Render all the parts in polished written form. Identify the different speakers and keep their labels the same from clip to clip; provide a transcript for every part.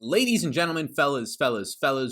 Speaker 1: Ladies and gentlemen, fellas,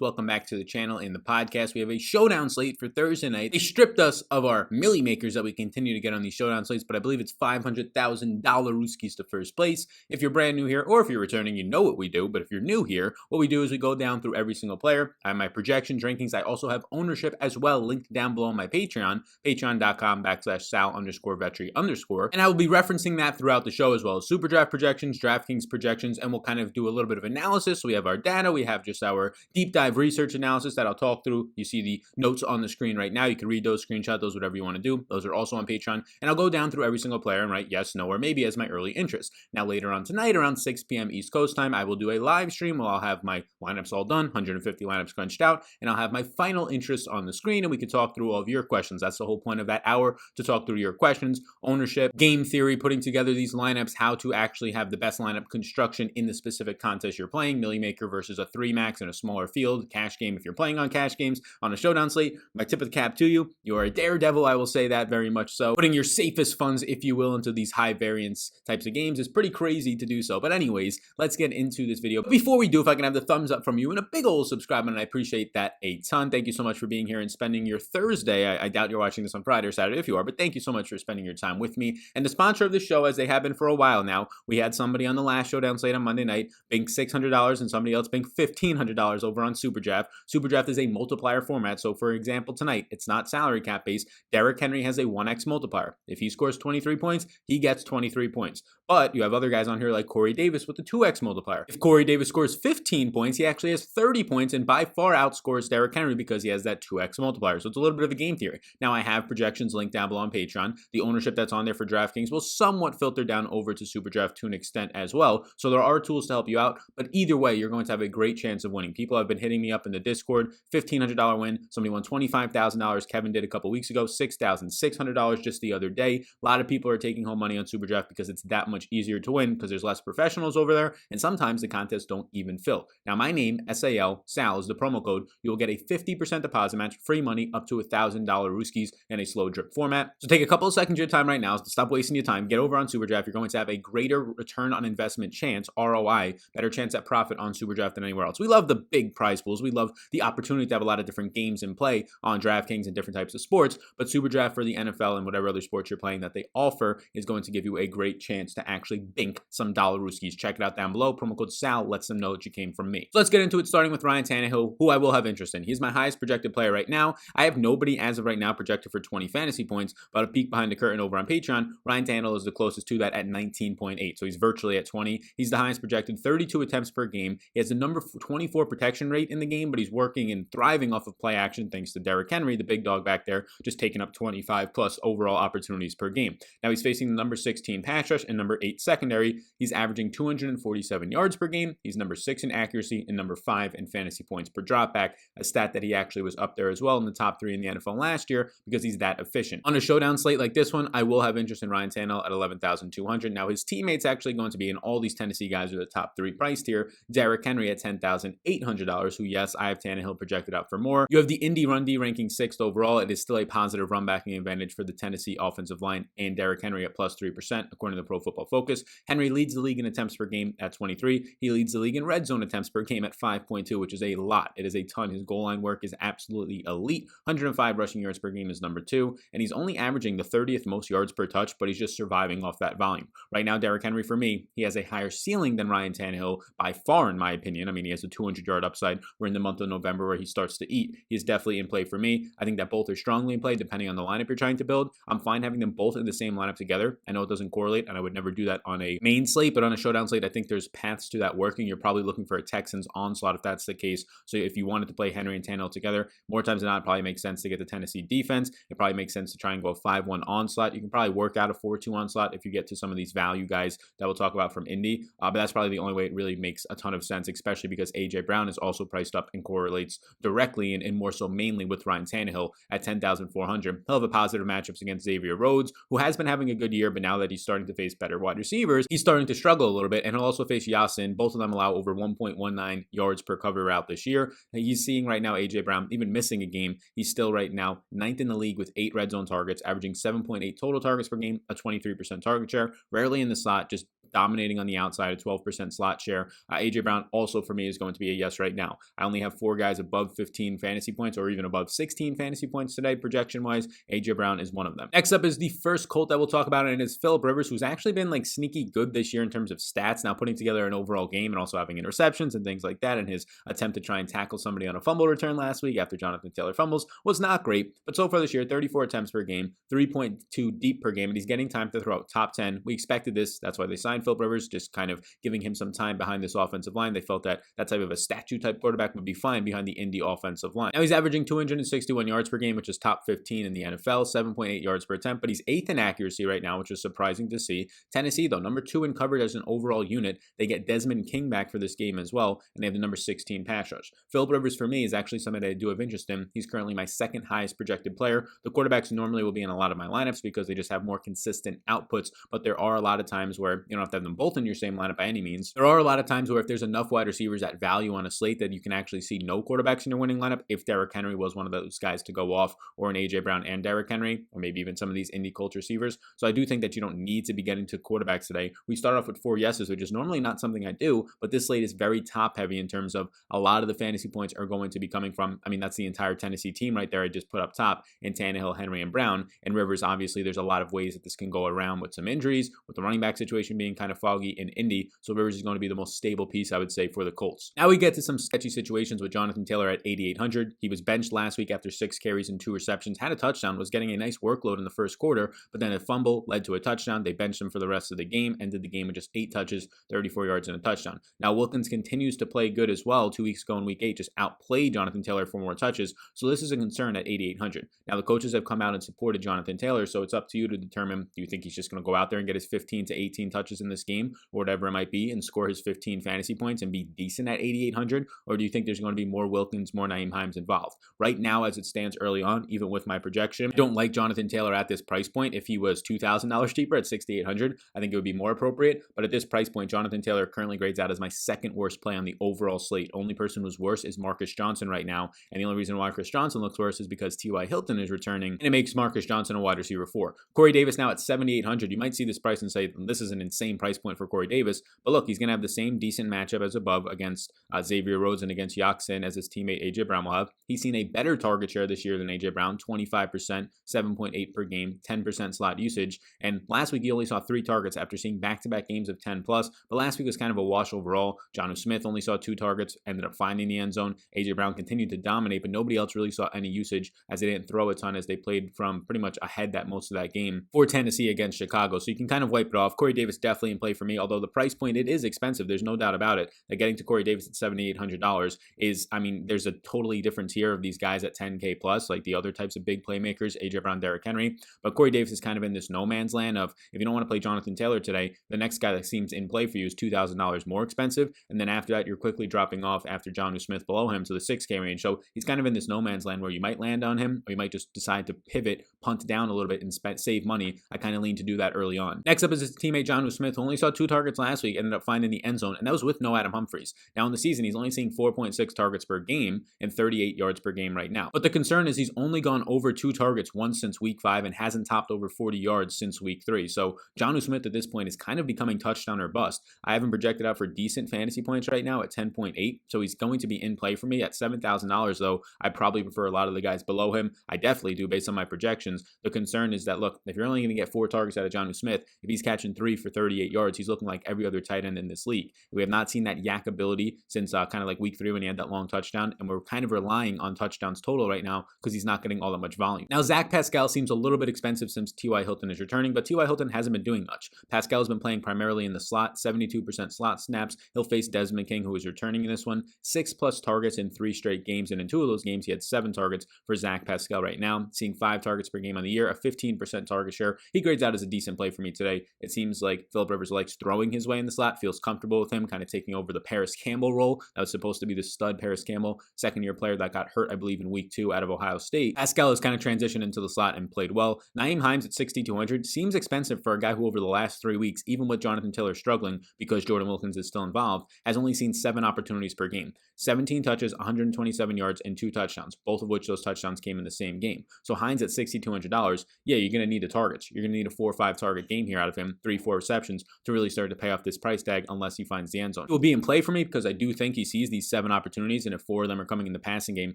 Speaker 1: welcome back to the channel and the podcast. We have a showdown slate for Thursday night. They stripped us of our milli makers that we continue to get on these showdown slates, but I believe it's $500,000 Rooskies to first place. If you're brand new here, or if you're returning, you know what we do. But if you're new here, what we do is we go down through every single player. I have my projections, rankings. I also have ownership as well, linked down below on my Patreon, patreon.com/Sal_Vetri_. And I will be referencing that throughout the show, as well as SuperDraft projections, Draftkings projections, and we'll kind of do a little bit of analysis. So we have our data, we have just our deep dive research analysis that I'll talk through. You see the notes on the screen right now. You can read those, screenshot those, whatever you want to do. Those are also on Patreon. And I'll go down through every single player and write yes, no, or maybe as my early interest. Now later on tonight, around 6 p.m. East Coast time, I will do a live stream where I'll have my lineups all done, 150 lineups crunched out, and I'll have my final interest on the screen, and we can talk through all of your questions. That's the whole point of that hour, to talk through your questions, ownership, game theory, putting together these lineups, how to actually have the best lineup construction in the specific contest you're playing, Millie Maker versus a 3-max in a smaller field, cash game if you're playing on cash games, on a showdown slate. My tip of the cap to you, you are a daredevil, I will say that very much so. Putting your safest funds, if you will, into these high variance types of games is pretty crazy to do so. But anyways, let's get into this video. But before we do, if I can have the thumbs up from you and a big old subscribe button, I appreciate that a ton. Thank you so much for being here and spending your Thursday. I doubt you're watching this on Friday or Saturday if you are, but thank you so much for spending your time with me. And the sponsor of the show, as they have been for a while now, we had somebody on the last showdown slate on Monday night bink $600 and somebody else bink $1,500 over on SuperDraft. SuperDraft is a multiplier format. So for example, tonight, it's not salary cap based. Derrick Henry has a 1x multiplier. If he scores 23 points, he gets 23 points. But you have other guys on here like Corey Davis with a 2x multiplier. If Corey Davis scores 15 points, he actually has 30 points and by far outscores Derrick Henry because he has that 2x multiplier. So it's a little bit of a game theory. Now I have projections linked down below on Patreon. The ownership that's on there for Draftkings will somewhat filter down over to SuperDraft to an extent as well. So there are tools to help you out, but either way, you're going to have a great chance of winning. People have been hitting me up in the Discord, $1,500 win. Somebody won $25,000. Kevin did a couple weeks ago, $6,600 just the other day. A lot of people are taking home money on SuperDraft because it's that much easier to win because there's less professionals over there, and sometimes the contests don't even fill. Now, my name, SAL, Sal, is the promo code. You will get a 50% deposit match, free money, up to $1,000 Rooskies in a slow drip format. So take a couple of seconds of your time right now. Stop wasting your time. Get over on SuperDraft. You're going to have a greater return on investment chance, ROI, better chance at profit on SuperDraft than anywhere else. We love the big prize pools. We love the opportunity to have a lot of different games in play on Draftkings and different types of sports, but SuperDraft for the NFL and whatever other sports you're playing that they offer is going to give you a great chance to actually bink some dollar Rooskies. Check it out down below. Promo code SAL lets them know that you came from me. So let's get into it, starting with Ryan Tannehill, who I will have interest in. He's my highest projected player right now. I have nobody as of right now projected for 20 fantasy points, but a peek behind the curtain over on Patreon, Ryan Tannehill is the closest to that at 19.8. So he's virtually at 20. He's the highest projected, 32 attempts per game. He has a number 24 protection rate in the game, but he's working and thriving off of play action thanks to Derrick Henry, the big dog back there, just taking up 25 plus overall opportunities per game. Now he's facing the number 16 pass rush and number 8 secondary. He's averaging 247 yards per game. He's number 6 in accuracy and number 5 in fantasy points per dropback, a stat that he actually was up there as well in the top 3 in the NFL last year because he's that efficient. On a showdown slate like this one, I will have interest in Ryan Tannehill at 11,200. Now his teammates actually going to be, in all these Tennessee guys are the top 3 priced here, Derrick Henry at $10,800, who, yes, I have Tannehill projected out for more. You have the Indy Run D ranking 6th overall. It is still a positive run backing advantage for the Tennessee offensive line and Derrick Henry at plus 3%, according to the Pro Football Focus. Henry leads the league in attempts per game at 23. He leads the league in red zone attempts per game at 5.2, which is a lot. It is a ton. His goal line work is absolutely elite. 105 rushing yards per game is number 2, and he's only averaging the 30th most yards per touch, but he's just surviving off that volume. Right now, Derrick Henry, for me, he has a higher ceiling than Ryan Tannehill by far, in my opinion. I mean, he has a 200-yard upside. We're in the month of November where he starts to eat. He's definitely in play for me. I think that both are strongly in play depending on the lineup you're trying to build. I'm fine having them both in the same lineup together. I know it doesn't correlate, and I would never do that on a main slate, but on a showdown slate, I think there's paths to that working. You're probably looking for a Texans onslaught if that's the case. So if you wanted to play Henry and Tannehill together, more times than not, it probably makes sense to get the Tennessee defense. It probably makes sense to try and go a 5-1 onslaught. You can probably work out a 4-2 onslaught if you get to some of these value guys that we'll talk about from Indy, but that's probably the only way it really makes a ton of sense, especially because A.J. Brown is also priced up and correlates directly and more so mainly with Ryan Tannehill at 10,400. He'll have a positive matchups against Xavier Rhodes, who has been having a good year, but now that he's starting to face better wide receivers, he's starting to struggle a little bit, and he'll also face Yasin. Both of them allow over 1.19 yards per cover route this year. He's seeing right now A.J. Brown, even missing a game, he's still right now 9th in the league with 8 red zone targets, averaging 7.8 total targets per game, a 23% target share, rarely in the slot, just dominating on the outside, a 12% slot share. A.J. Brown also for me is going to be a yes right now. I only have 4 guys above 15 fantasy points or even above 16 fantasy points today, projection-wise. A.J. Brown is one of them. Next up is the first Colt that we'll talk about, and it is Philip Rivers, who's actually been like sneaky good this year in terms of stats, now putting together an overall game and also having interceptions and things like that. And his attempt to try and tackle somebody on a fumble return last week after Jonathan Taylor fumbles was not great, but so far this year, 34 attempts per game, 3.2 deep per game, and he's getting time to throw out top 10. We expected this. That's why they signed Philip Rivers, just kind of giving him some time behind this offensive line. They felt that that type of a statue type quarterback would be fine behind the Indy offensive line. Now he's averaging 261 yards per game, which is top 15 in the NFL, 7.8 yards per attempt, but he's 8th in accuracy right now, which is surprising to see. Tennessee, though, number 2 in coverage as an overall unit. They get Desmond King back for this game as well, and they have the number 16 pass rush. Philip Rivers for me is actually somebody I do have interest in. He's currently my 2nd highest projected player. The quarterbacks normally will be in a lot of my lineups because they just have more consistent outputs, but there are a lot of times where you don't have to have them both in your same lineup by any means. There are a lot of times where if there's enough wide receivers at value on a slate that you can actually see no quarterbacks in your winning lineup, if Derrick Henry was one of those guys to go off, or an A.J. Brown and Derrick Henry, or maybe even some of these Indy Colts receivers. So I do think that you don't need to be getting to quarterbacks today. We start off with 4 yeses, which is normally not something I do, but this slate is very top heavy in terms of a lot of the fantasy points are going to be coming from, I mean, that's the entire Tennessee team right there I just put up top in Tannehill, Henry, and Brown. And Rivers, obviously, there's a lot of ways that this can go around with some injuries, with the running back situation being kind of foggy in Indy. So Rivers is going to be the most stable piece, I would say, for the Colts. Now we get to some sketchy situations with Jonathan Taylor at 8,800. He was benched last week after 6 carries and 2 receptions, had a touchdown, was getting a nice workload in the first quarter, but then a fumble led to a touchdown. They benched him for the rest of the game, ended the game with just 8 touches, 34 yards, and a touchdown. Now Wilkins continues to play good as well. 2 weeks ago in week 8, just outplayed Jonathan Taylor for more touches. So this is a concern at 8,800. Now the coaches have come out and supported Jonathan Taylor, so it's up to you to determine, do you think he's just going to go out there and get his 15 to 18 touches in this game, or whatever it might be, and score his 15 fantasy points and be decent at 8,800? Or do you think there's going to be more Wilkins, more Nyheim Hines involved? Right now, as it stands early on, even with my projection, I don't like Jonathan Taylor at this price point. If he was $2,000 cheaper at 6,800, I think it would be more appropriate. But at this price point, Jonathan Taylor currently grades out as my 2nd worst play on the overall slate. Only person who's worse is Marcus Johnson right now. And the only reason why Chris Johnson looks worse is because T.Y. Hilton is returning, and it makes Marcus Johnson a wide receiver 4. Corey Davis now at 7,800. You might see this price and say, this is an insane price point for Corey Davis. But look, he's going to have the same decent matchup as above against Xavier Rhodes and against Yaxin as his teammate A.J. Brown will have. He's seen a better target share this year than A.J. Brown, 25%, 7.8 per game, 10% slot usage. And last week, he only saw 3 targets after seeing back-to-back games of 10+. But last week was kind of a wash overall. Jonnu Smith only saw 2 targets, ended up finding the end zone. A.J. Brown continued to dominate, but nobody else really saw any usage as they didn't throw a ton, as they played from pretty much ahead that most of that game for Tennessee against Chicago. So you can kind of wipe it off. Corey Davis definitely in play for me, although the price point, it is expensive. There's no doubt about it. That getting to Corey Davis at $7,800 is, I mean, there's a totally different tier of these guys at 10K plus, like the other types of big playmakers, A.J. Brown, Derrick Henry. But Corey Davis is kind of in this no man's land of, if you don't want to play Jonathan Taylor today, the next guy that seems in play for you is $2,000 more expensive. And then after that, you're quickly dropping off after Jonnu Smith below him to the 6K range. So he's kind of in this no man's land where you might land on him, or you might just decide to pivot, punt down a little bit, and save money. I kind of lean to do that early on. Next up is his teammate Jonnu Smith, who only saw 2 targets last week, ended up finding the end zone, and that was with no Adam Humphries. Now in the season, he's only seeing 4.6 targets per game and 38 yards per game right now. But the concern is he's only gone over 2 targets once since week 5 and hasn't topped over 40 yards since week 3. So Jonnu Smith at this point is kind of becoming touchdown or bust. I have him projected out for decent fantasy points right now at 10.8, so he's going to be in play for me at $7,000, though I probably prefer a lot of the guys below him. I definitely do based on my projections. The concern is that, look, if you're only going to get 4 targets out of Jonnu Smith, if he's catching 3 for 38 yards, he's looking like every other tight end in this league. We have not seen that yak ability since kind of like week 3 when he had that long touchdown, and we're kind of relying on touchdowns total right now because he's not getting all that much volume. Now, Zach Pascal seems a little bit expensive since T.Y. Hilton is returning, but T.Y. Hilton hasn't been doing much. Pascal has been playing primarily in the slot, 72% slot snaps. He'll face Desmond King, who is returning in this one. 6+ targets in 3 straight games, and in 2 of those games, he had 7 targets for Zach Pascal right now, seeing 5 targets per game on the year, a 15% target share. He grades out as a decent play for me today. It seems like Philip Rivers likes throwing his way in the slot, feels comfortable with him, kind of taking over the Paris Campbell role. That was supposed to be the stud Paris Campbell, second-year player that got hurt, I believe, in week 2 out of Ohio State. Pascal has kind of transitioned into the slot and played well. Nyheim Hines at 6,200 seems expensive for a guy who over the last 3 weeks, even with Jonathan Taylor struggling because Jordan Wilkins is still involved, has only seen 7 opportunities per game. 17 touches, 127 yards, and 2 touchdowns, both of which those touchdowns came in the same game. So Hines at $6,200, yeah, you're going to need the targets. You're going to need a 4 or 5 target game here out of him, 3-4 receptions. receptions to really start to pay off this price tag unless he finds the end zone. It will be in play for me because I do think he sees these 7 opportunities, and if 4 of them are coming in the passing game,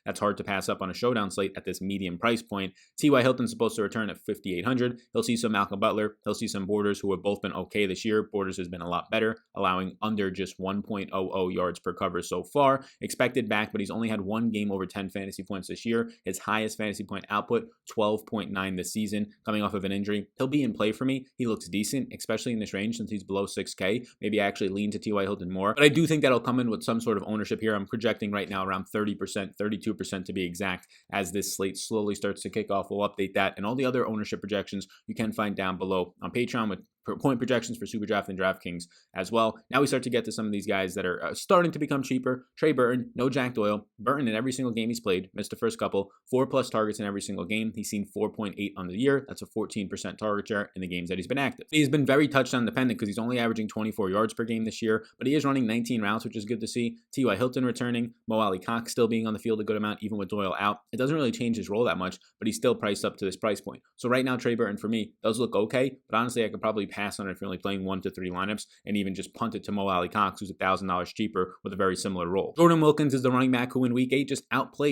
Speaker 1: that's hard to pass up on a showdown slate at this medium price point. T.Y. Hilton's supposed to return at 5,800. He'll see some Malcolm Butler. He'll see some Borders, who have both been okay this year. Borders has been a lot better, allowing under just 1.00 yards per cover so far. Expected back, but he's only had 1 game over 10 fantasy points this year. His highest fantasy point output, 12.9 this season, coming off of an injury. He'll be in play for me. He looks decent, especially in this range since he's below 6K. Maybe I actually lean to T.Y. Hilton more, but I do think that'll come in with some sort of ownership here. I'm projecting right now around 30%, 32% to be exact. As this slate slowly starts to kick off, we'll update that and all the other ownership projections you can find down below on Patreon with point projections for SuperDraft and Draftkings as well. Now we start to get to some of these guys that are starting to become cheaper. Trey Burton, no Jack Doyle. Burton in every single game he's played, missed the first couple, 4+ targets in every single game. He's seen 4.8 on the year. That's a 14% target share in the games that he's been active. He's been very touchdown dependent because he's only averaging 24 yards per game this year, but he is running 19 routes, which is good to see. T.Y. Hilton returning, Mo Alley Cox still being on the field a good amount, even with Doyle out. It doesn't really change his role that much, but he's still priced up to this price point. So right now, Trey Burton for me does look okay, but honestly, I could probably pass on it if you're only playing 1 to 3 lineups and even just punt it to Mo Alley Cox, who's $1,000 cheaper with a very similar role. Jordan Wilkins is the running back who in week 8 just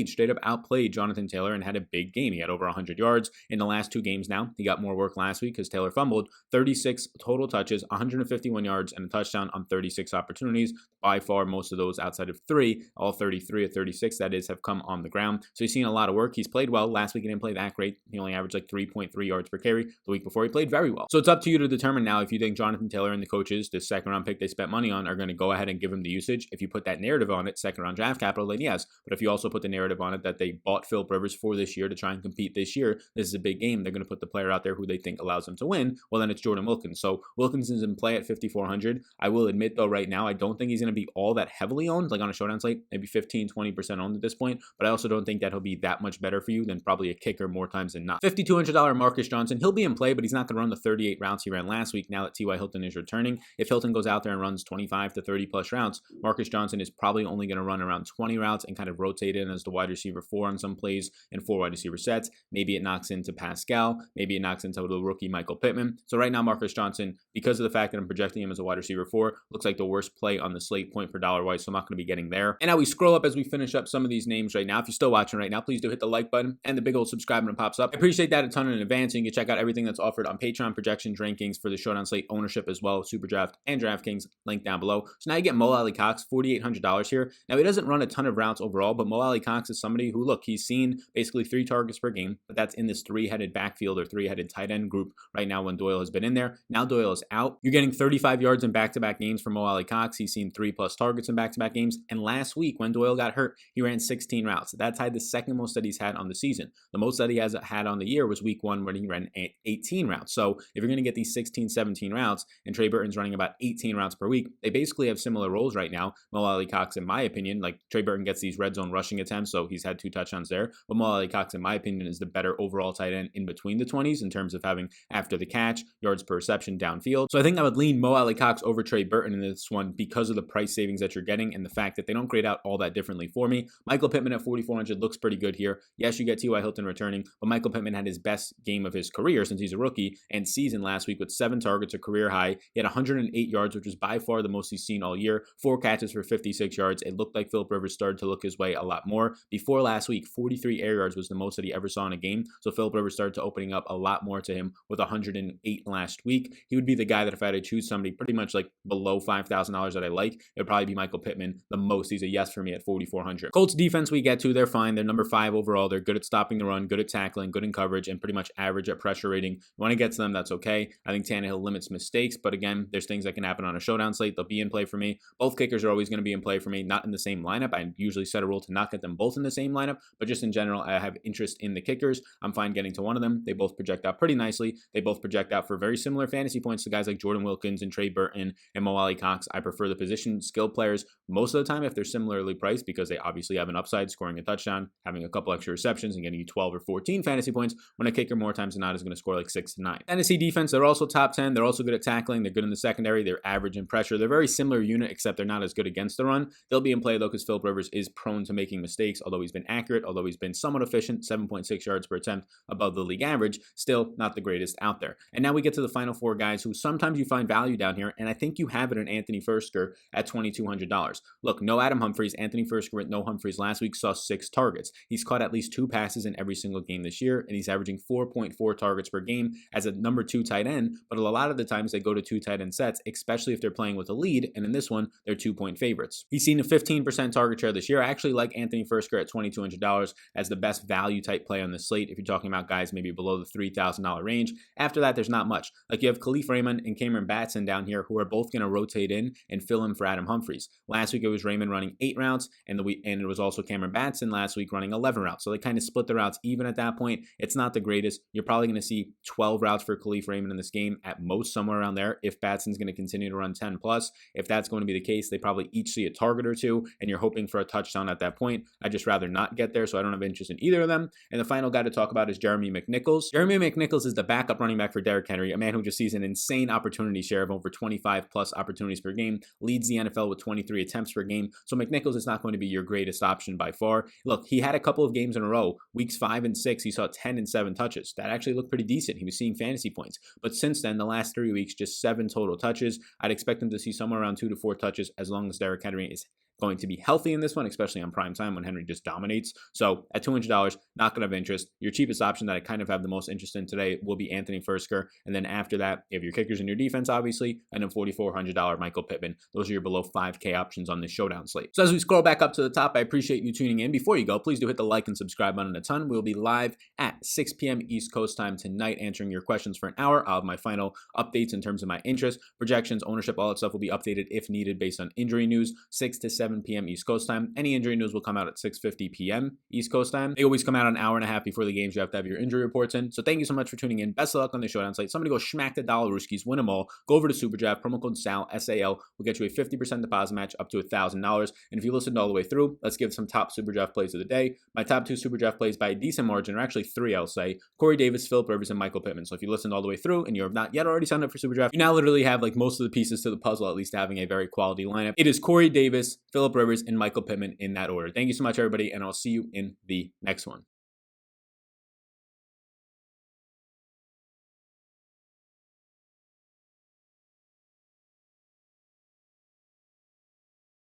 Speaker 1: straight up outplayed Jonathan Taylor and had a big game. He had over 100 yards in the last 2 games now. He got more work last week because Taylor fumbled. 36 total touches, 151 yards, and a touchdown on 36 opportunities. By far, most of those outside of 3, all 33 of 36, that is, have come on the ground. So he's seen a lot of work. He's played well. Last week he didn't play that great. He only averaged like 3.3 yards per carry. The week before he played very well. So it's up to you to determine now if you think Jonathan Taylor and the coaches, this second round pick they spent money on, are going to go ahead and give him the usage. If you put that narrative on it, second round draft capital, then yes. But if you also put the narrative on it that they bought Philip Rivers for this year to try and compete this year, this is a big game. They're going to put the player out there who they think allows them to win. Well, then it's Jordan Wilkins. So Wilkins is in play at 5,400. I will admit though, right now, I don't think he's going to be all that heavily owned, like on a showdown slate, maybe 15, 20% owned at this point. But I also don't think that he'll be that much better for you than probably a kicker more times than not. $5,200 Marcus Johnson. He'll be in play, but he's not going to run the 38 routes he ran last week now that T.Y. Hilton is returning. If Hilton goes out there and runs 25 to 30 plus routes, Marcus Johnson is probably only going to run around 20 routes and kind of rotate in as the wide receiver 4 on some plays and 4 wide receiver sets. Maybe it knocks into Pascal. Maybe it knocks into the rookie Michael Pittman. So right now, Marcus Johnson, because of the fact that I'm projecting him as a wide receiver 4, looks like the worst play on the slate point per dollar wise, so I'm not going to be getting there. And now we scroll up as we finish up some of these names right now. If you're still watching right now, please do hit the like button and the big old subscribe button pops up. I appreciate that a ton in advance, and you can check out everything that's offered on Patreon, projections, rankings for the Showdown slate, ownership as well, SuperDraft and Draftkings, link down below. So now you get Mo Alley Cox, $4,800 here. Now he doesn't run a ton of routes overall, but Mo Alley Cox is somebody who, look, he's seen basically 3 targets per game, but that's in this 3-headed backfield or 3-headed tight end group right now when Doyle has been in there. Now Doyle is out. You're getting 35 yards in back-to-back games from Mo Alley Cox. He's seen 3+ targets in back-to-back games. And last week when Doyle got hurt, he ran 16 routes. That tied the second most that he's had on the season. The most that he has had on the year was week 1 when he ran 18 routes. So if you're going to get these 16, 17 routes, and Trey Burton's running about 18 routes per week, they basically have similar roles right now. Mo Alley Cox, in my opinion, like Trey Burton gets these red zone rushing attempts, so he's had 2 touchdowns there. But Mo Alley Cox, in my opinion, is the better overall tight end in between the 20s in terms of having after the catch, yards per reception downfield. So I think I would lean Mo Alley Cox over Trey Burton in this one because of the price savings that you're getting and the fact that they don't grade out all that differently for me. Michael Pittman at 4,400 looks pretty good here. Yes, you get T.Y. Hilton returning, but Michael Pittman had his best game of his career since he's a rookie and season last week with 7 targets, a career high. He had 108 yards, which was by far the most he's seen all year. 4 catches for 56 yards. It looked like Philip Rivers started to look his way a lot more. Before last week, 43 air yards was the most that he ever saw in a game. So Philip Rivers started to opening up a lot more to him with 108 last week. He would be the guy that if I had to choose somebody pretty much like below $5,000 that I like, it would probably be Michael Pittman the most. He's a yes for me at 4,400. Colts defense we get to, they're fine. They're number 5 overall. They're good at stopping the run, good at tackling, good in coverage, and pretty much average at pressure rating. You want to get to them, that's okay. I think Tannehill limits mistakes, but again, there's things that can happen on a showdown slate. They'll be in play for me. Both kickers are always going to be in play for me, not in the same lineup. I usually set a rule to not get them both in the same lineup, but just in general, I have interest in the kickers. I'm fine getting to one of them. They both project out pretty nicely. They both project out for very similar fantasy points to guys like Jordan Wilkins and Trey Burton and Mo Alley Cox. I prefer the position skill players most of the time if they're similarly priced because they obviously have an upside, scoring a touchdown, having a couple extra receptions, and getting you 12 or 14 fantasy points when a kicker more times than not is going to score like 6 to 9. Tennessee defense, they're also top top 10. They're also good at tackling. They're good in the secondary. They're average in pressure. They're a very similar unit, except they're not as good against the run. They'll be in play, though, because Philip Rivers is prone to making mistakes, although he's been accurate, although he's been somewhat efficient, 7.6 yards per attempt above the league average, still not the greatest out there. And now we get to the final four guys who sometimes you find value down here, and I think you have it in Anthony Firkser at $2,200. Look, no Adam Humphries. Anthony Firkser with no Humphries last week saw 6 targets. He's caught at least 2 passes in every single game this year, and he's averaging 4.4 targets per game as a number 2 tight end, but a lot of the times they go to 2 tight end sets, especially if they're playing with a lead, and in this one, they're 2-point favorites. He's seen a 15% target share this year. I actually like Anthony Firkser at $2,200 as the best value type play on the slate if you're talking about guys maybe below the $3,000 range. After that, there's not much. Like you have Khalif Raymond and Cameron Batson down here who are both going to rotate in and fill in for Adam Humphries. Last week it was Raymond running 8 routes, and it was also Cameron Batson last week running 11 routes. So they kind of split the routes even at that point. It's not the greatest. You're probably going to see 12 routes for Khalif Raymond in this game at most, somewhere around there, if Batson's going to continue to run 10 plus. If that's going to be the case, they probably each see a target or two, and you're hoping for a touchdown at that point. I'd just rather not get there, so I don't have interest in either of them. And the final guy to talk about is Jeremy McNichols. Jeremy McNichols is the backup running back for Derrick Henry, a man who just sees an insane opportunity share of over 25 plus opportunities per game, leads the NFL with 23 attempts per game. So McNichols is not going to be your greatest option by far. Look, he had a couple of games in a row, weeks 5 and 6, he saw 10 and 7 touches. That actually looked pretty decent. He was seeing fantasy points. But since then, the last 3 weeks, just 7 total touches. I'd expect him to see somewhere around 2 to 4 touches as long as Derrick Henry is going to be healthy in this one, especially on prime time when Henry just dominates. So at $200, not going to have interest. Your cheapest option that I kind of have the most interest in today will be Anthony Firkser. And then after that, you have your kickers in your defense, obviously, and then $4,400 Michael Pittman. Those are your below 5K options on this showdown slate. So as we scroll back up to the top, I appreciate you tuning in. Before you go, please do hit the like and subscribe button a ton. We'll be live at 6 p.m. East Coast time tonight, answering your questions for an hour. I'll have my final updates in terms of my interest, projections, ownership, all that stuff will be updated if needed based on injury news, 6 to 7 p.m. East Coast time. Any injury news will come out at 6:50 p.m. East Coast time. They always come out an hour and a half before the games. You have to have your injury reports in. So thank you so much for tuning in. Best of luck on the showdown slate. Somebody go smack the dollar rooskies, win them all. Go over to SuperDraft, promo code SAL, S-A-L. We'll get you a 50% deposit match up to $1,000. And if you listened all the way through, let's give some top SuperDraft plays of the day. My top 2 SuperDraft plays by a decent margin, or actually 3, I'll say. Corey Davis, Philip Rivers, and Michael Pittman. So if you listened all the way through and you have not yet already signed up for SuperDraft, you now literally have like most of the pieces to the puzzle, at least having a very quality lineup. It is Corey Davis, Philip Rivers, and Michael Pittman in that order. Thank you so much, everybody, and I'll see you in the next one.